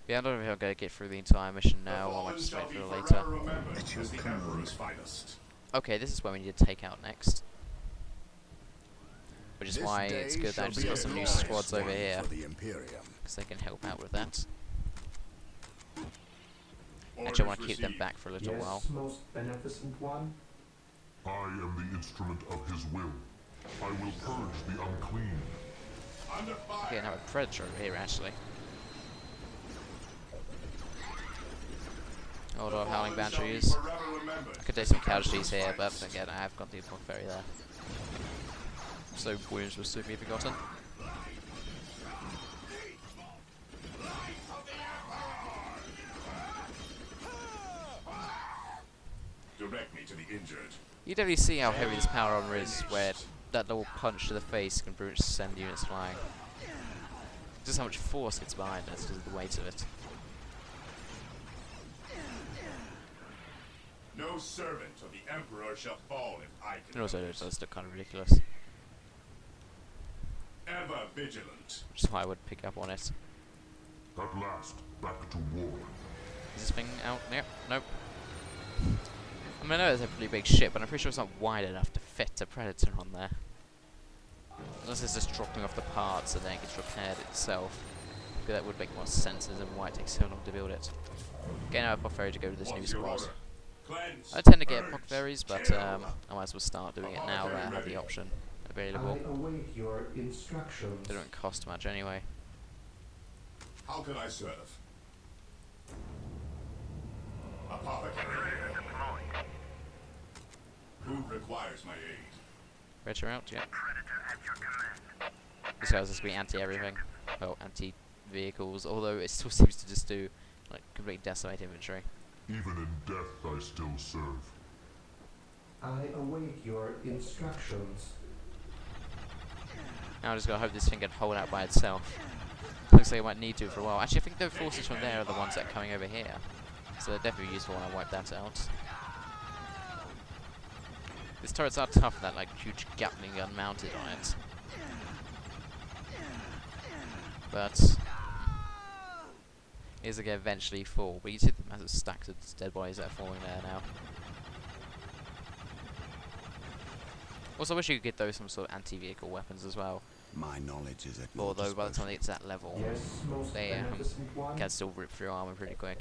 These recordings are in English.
Yeah, I don't know if I'm going to get through the entire mission now, or I might just wait for it later. At your command. Okay, this is where we need to take out next. Which is This why it's day good that I shall just be got a some new glorious squads over one here, for the Imperium. because they can help out with that. Actually, I want to keep them back for a little while. Most beneficent one. I am the instrument of his will. I will purge the unclean. Okay, now a predator over here, actually. Hold on, Howling Banshees. I could take some casualties here, but again, I have got the Epoch Ferry there. So wounds will soon be forgotten. Direct me to the injured. You definitely see how heavy this power armor is, where that little punch to the face can pretty much send units flying. Just how much force gets behind it because of the weight of it. No servant of the Emperor shall fall if I can. And also, help it it. does look kind of ridiculous, Ever vigilant. which is why I would pick up on it. At last, back to war. Is this thing out? Yep. Nope. I mean, I know it's a pretty big ship, but I'm pretty sure it's not wide enough to fit a Predator on there. Unless it's just dropping off the parts and then it gets repaired itself. Because that would make more sense as to why it takes so long to build it. Getting out of Epoch Ferry to go to this new What's your squad. order? Cleanse, I tend to get purge, Epoch Ferries, but kill. I might as well start doing it now that I have the option available. I await your instructions. They don't cost much anyway. How can I serve? Apothecary here. Who requires my aid? Predator out, yeah. This guy's supposed to be anti-everything. Well, anti-vehicles, although it still seems to just do, like, complete decimate infantry. Even in death, I still serve. I await your instructions. Now I just gotta hope this thing can hold out by itself. Looks like it might need to for a while. Actually, I think the forces from there are the ones that are coming over here. So they're definitely useful when I wipe that out. These turrets are tough, that like huge Gatling gun mounted on it. But is it gonna eventually fall? But you see the massive stacks of dead bodies that are falling there now. Also, I wish you could get those some sort of anti-vehicle weapons as well. My knowledge is at your Although by the time disposal. they get to that level, Yes, most they beneficent one. can still rip through armor pretty quick.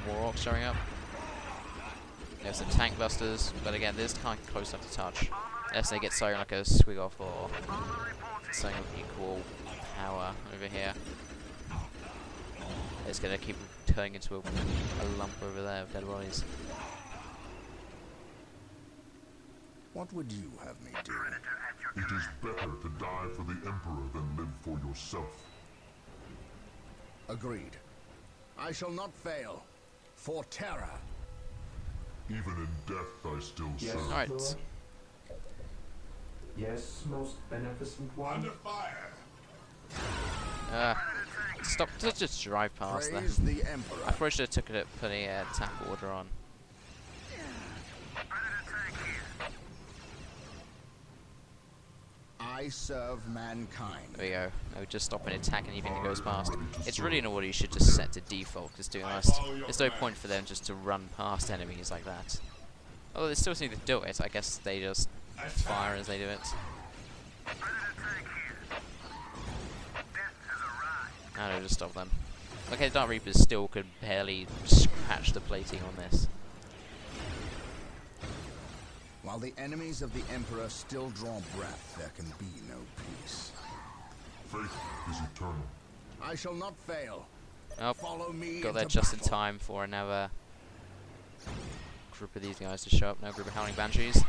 More orcs showing up. There's some tank busters, but again, this can't get close enough to touch. Unless they get something like a Squig off or something of equal power over here. It's gonna keep turning into a lump over there of dead bodies. What would you have me do? It is better to die for the Emperor than live for yourself. Agreed. I shall not fail. For Terra. Even in death, I still Yes, serve. Alright. Lord. Yes, most beneficent one. Under fire. Stop, just drive past them. Praise the Emperor. I probably should have took it at putting a attack order on. I serve mankind. There we go. No, just stop an attack anything that goes past. It's really an order you should just set to default, because to be honest, there's no point for them just to run past enemies like that. Although they still seem to do it, I guess they just fire as they do it. I don't just stop them. Okay, the Dark Reapers still could barely scratch the plating on this. While the enemies of the Emperor still draw breath, there can be no peace. Faith is eternal. I shall not fail. Oh, Follow me got there into just in battle. time for another group of these guys to show up. No group of Howling Banshees.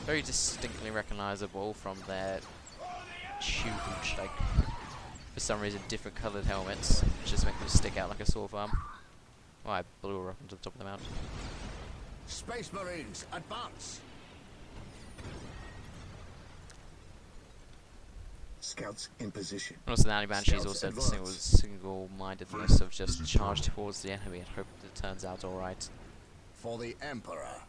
Very distinctly recognizable from their huge, like, for some reason, different coloured helmets, which just make them stick out like a sore thumb. Oh, I blew her up onto the top of the mountain. Space Marines, advance! Scouts in position. And also, the Howling Banshees Scouts also have the advance. single-mindedness of just charge towards the enemy and hope that it turns out alright. For the Emperor.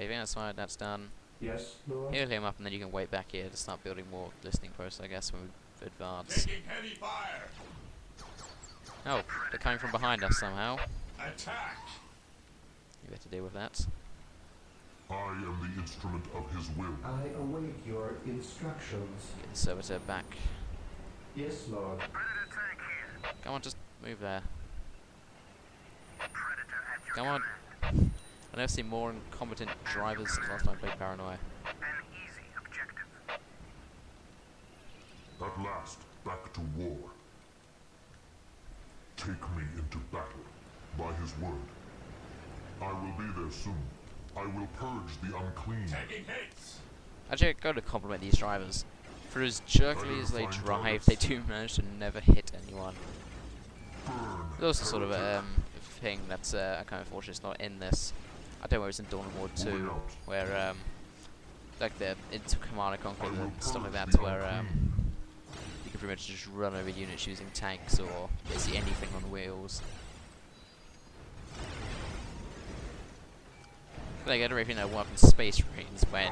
Okay, that's fine, that's done. Yes, Lord. Heal him up and then you can wait back here to start building more listening posts, I guess, when we advance. Taking heavy fire. Oh, they're coming from behind us somehow. Attack. You better deal with that. I am the instrument of his will. I await your instructions. Get the servitor back. Yes, Lord. Come on, just move there. Come on. I've never seen more incompetent drivers since last time I played Paranoia. At last, back to war. Take me into battle, by his word. I will be there soon. I will purge the unclean. Taking hits. Actually, I've got to compliment these drivers. For as jerkily as they drive, they do manage to never hit anyone. There's also sort of a thing that's kind of unfortunate it's not in this. I don't know where it's in Dawn of War 2, where like the into Command and Conquer and stuff like that, where you can pretty much just run over units using tanks or basically anything on wheels. Like, I don't know if you know what in Space Marines when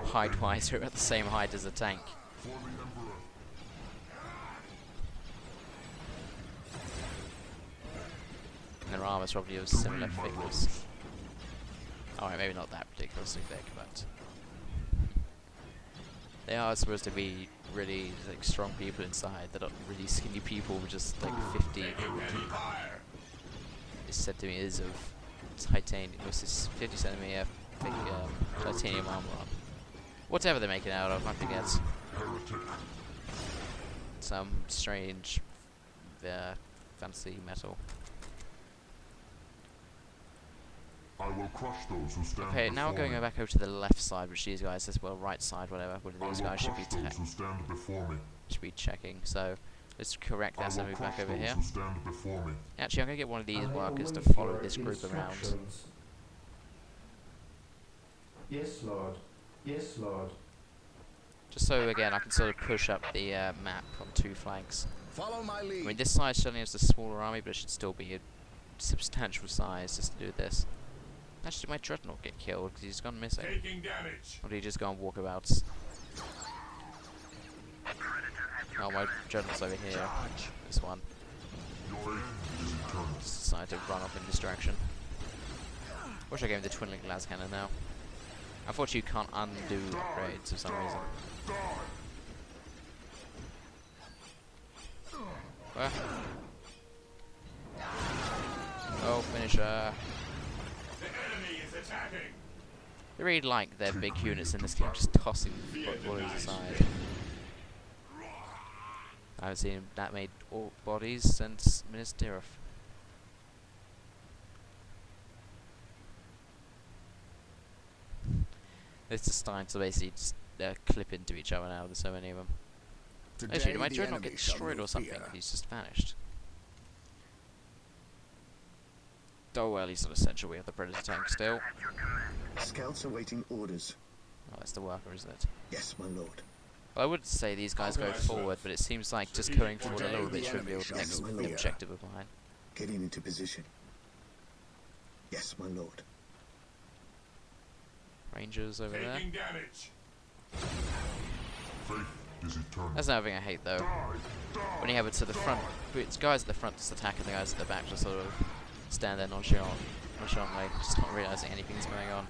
height-wise you're at the same height as a tank. For the Emperor. And their armor's probably of similar thickness. Alright, maybe not that ridiculously thick, but they are supposed to be really like strong people inside. They're not really skinny people with just like 50. Heavy fire. It's said to me is of titanium. This is 50 centimeter thick titanium armor on. Whatever they're making out of, I forget. Heretic. Some strange, fancy metal. I will crush those who stand Okay, now we're before going me. back over to the left side, which these guys as well, right side, whatever. Where I these will guys should crush be those who stand before me. checking. So let's correct I that. So will move crush back over those here. who stand before me. Actually, I'm gonna get one of these I workers to await follow your this group around. instructions. Yes, Lord. Yes, Lord. Just so again I can sort of push up the map on two flanks. Follow my I lead. mean, this side certainly has a smaller army, but it should still be a substantial size just to do this. Actually, did my Dreadnought get killed because he's gone missing? Taking damage. Or did he just go on walkabouts? Oh, my Dreadnought's over here. This one. Your faith is eternal. Just decided to run off in this direction. Wish I gave him the twin link las cannon now. Unfortunately, you can't undo upgrades for some reason. Where? Oh, finisher. The enemy is attacking. They really like their big units in this game, just tossing bodies aside. I haven't seen that made all bodies since Minas Tirith. It's just starting to basically just clip into each other now. There's so many of them. Actually, did my the Dreadnought get enemy shall destroyed know or something? fear. He's just vanished. Oh well, he's not essential. We have the Predator tank still. Scouts awaiting orders. Oh, that's the worker, isn't it? Yes, my lord. Well, I would say these guys How go can I serve? forward, but it seems like just Strategic going forward a little bit the should be able enemy to shall next know the fear. objective of mine. Getting into position. Yes, my lord. Rangers over there. Taking damage. Faith is eternal. That's another thing I hate though. When you have it to the front, it's guys at the front just attack and the guys at the back just sort of stand there nonchalantly, just not realizing anything's going on.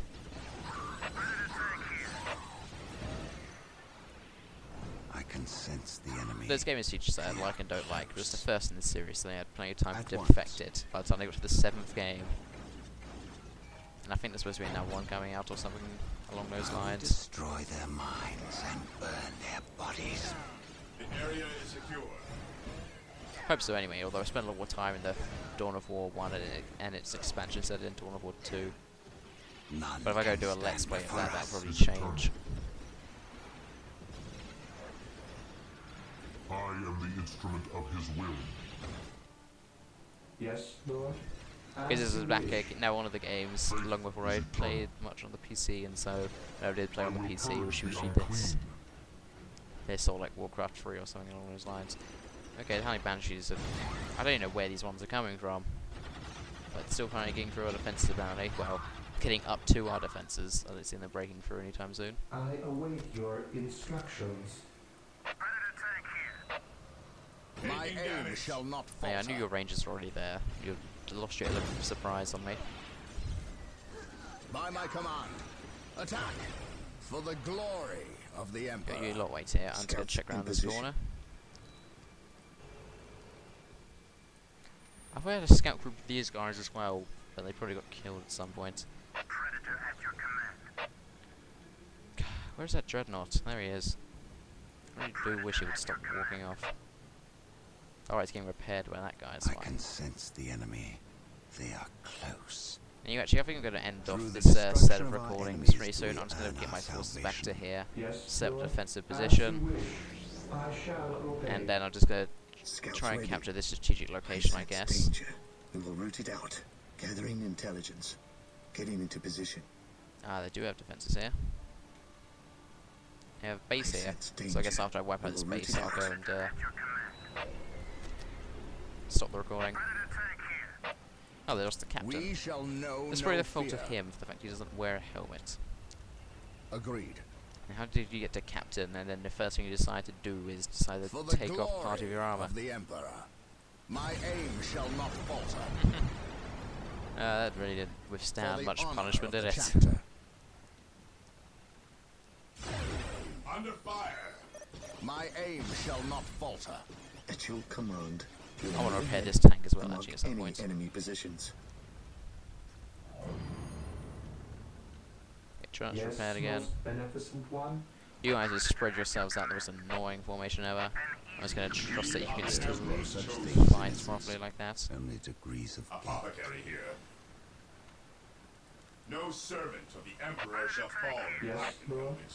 I can sense the enemy. There's game features that I like and don't like, but it's the first in the series, so they had plenty of time At to once. perfect it by the time they got to the 7th game. And I think there's supposed to be another one coming out or something along those I will lines. destroy their minds and burn their bodies. The area is secure. Hope so anyway, although I spent a lot more time in the Dawn of War 1 and its expansion set in Dawn of War 2. None But if I go can do a stand Let's Play of before that, that'll us. probably change. I am the instrument of his will. Yes, Lord. Because this As is you back wish. now one of the games, long before I played much on the PC, and so when I did play on the PC, which usually this or like Warcraft 3 or something along those lines. Okay, the Honey Banshees are, I don't even know where these ones are coming from, but still kind of getting through all the fences apparently. Well, getting up to our defences. I don't see them breaking through anytime soon. I await your instructions. My Taking aim damage. shall not Oh, falter. yeah, I knew your rangers were already there. You lost your look of surprise on me. By my command, attack for the glory of the Emperor. Got you lot wait here. I'm just gonna Scouts check in around this position. corner. I've had a scout group of these guys as well, but they probably got killed at some point. Where's that dreadnought? There he is. I really do wish he would stop walking off. Alright, it's getting repaired by that guy, it's I fine. can sense the enemy. They are close. And you actually, I think I'm going to end Through off the this set destruction of of our recordings enemies pretty soon. we I'm just going to earn get my our forces back to salvation. here, Yes, set up a Lord. defensive As you position, wish. I shall obey. and then I'm just going to Scouts try and ready. capture this strategic location, I sense guess. danger. We will root it out. Gathering intelligence. Getting into position. Ah, they do have defences here. They have a base I here, sense so I guess danger. after I wipe out We this will root base, it I'll go out. and stop the recording. Oh, they lost the captain. We shall know It's no probably the fault fear. of him for the fact he doesn't wear a helmet. Agreed. And how did you get to captain, and then the first thing you decide to do is decide For to the take off part of glory your armor? of the Emperor. My aim shall not falter. That really didn't For withstand the much honor punishment, of did the it? chapter. Under fire. My aim shall not falter. At your command. we I will want to move repair ahead this tank as well, and mark actually, at some any point. enemy positions. Get trench Yes, repaired again. most beneficent one. You guys just spread yourselves out the most annoying formation ever. I'm just going to trust that you can still no such thing as fight misses. properly like that. Only degrees of gain. Apothecary here. No servant of the Emperor shall fall in Yes, black Lord. moment.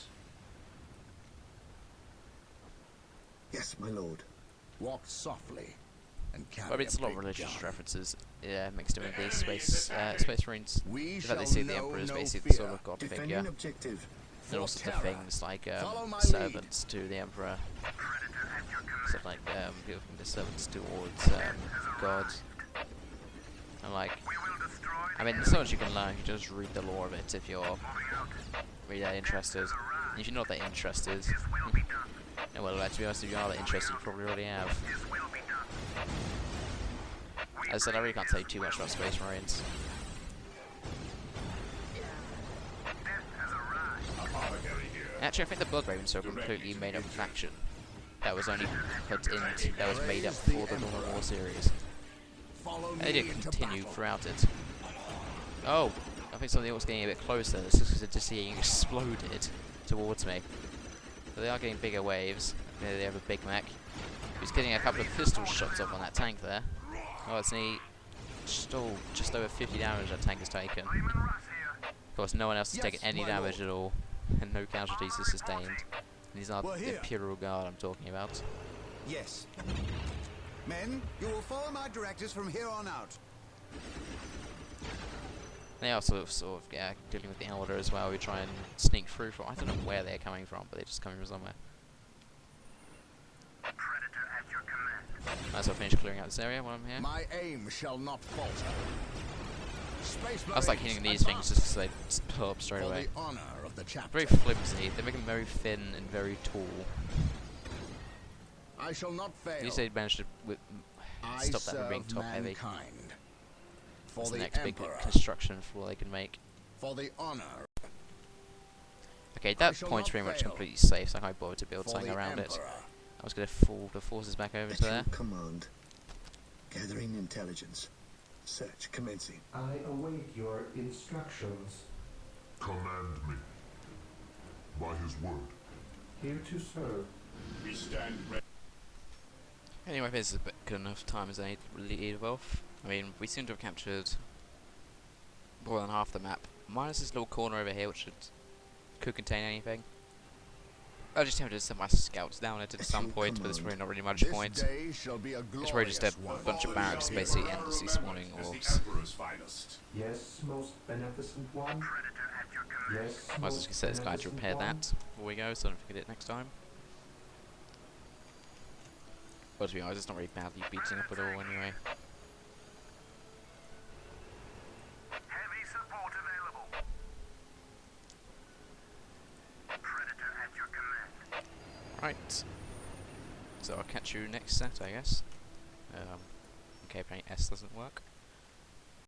Yes, my lord. Walk softly and carry Well, I mean, it's a lot of big religious gun. references mixed in with these space marines. We In shall fact, they see the know Emperor as no basically fear. the sort of god Defending figure. objective. And also the terror. things like Follow my servants to the Emperor. Stuff like giving the servants towards God. And like, I mean, there's so much you can learn. You can just read the lore of it if you're really that interested. And if you're not that interested, well, to be honest, if you are that interested, you probably already have. As I said, I really can't tell you too much about Space Marines. Apothecary here. Actually, I think the Blood Ravens are a completely made up faction. That was only put in, that was made up for the Dawn of War series. Follow They me did into continue battle. throughout it. Oh, I think something else getting a bit closer. This is because just seeing exploded towards me. So they are getting bigger waves. They have a Big Mac. He's getting a couple of pistol shots off on that tank there. Oh, it's neat. Still just over 50 damage that tank has taken. Of course, no one else has Yes, taken any my damage lord. at all, and no casualties are sustained. And these are We're the here. Imperial Guard I'm talking about. Yes. Men, you will follow my directives from here on out. They are sort of dealing with the Elder as well. We try and sneak through from. I don't know where they're coming from, but they're just coming from somewhere. Might as well finish clearing out this area while I'm here. My aim shall not falter. Space I was like Marines, hitting these things just advance because they pull up straight for away. the honor of the chapter. Very flimsy. They make them very thin and very tall. I shall not fail. At least they managed to I stop that from being serve top heavy. mankind. For That's the the next big Emperor. construction floor they can make. For the honor. Okay, that shall point's not pretty much fail. completely safe, so I can't bother to build For something the around it. Emperor. I was going to fall the forces back over At to your there. command. Gathering intelligence. Search commencing. I await your instructions. Command me. By his word. Here to serve. We stand ready. Anyway, this is a bit good enough time as any to leave off. I mean, we seem to have captured more than half the map, minus this little corner over here, which could contain anything. I just tempted to send my scouts down it at At some your point, but there's really command. not really much This point. day shall be a It's glorious really just a one. bunch of All barracks shall basically be endlessly remembered spawning as orbs. the Emperor's finest. Yes, most beneficent one. Yes, Might as well most just set this guy to beneficent repair one. that before we go, so I don't forget it next time. Well, to be honest, it's not really badly beating up at all anyway. Right. So I'll catch you next set, I guess. In case any S doesn't work.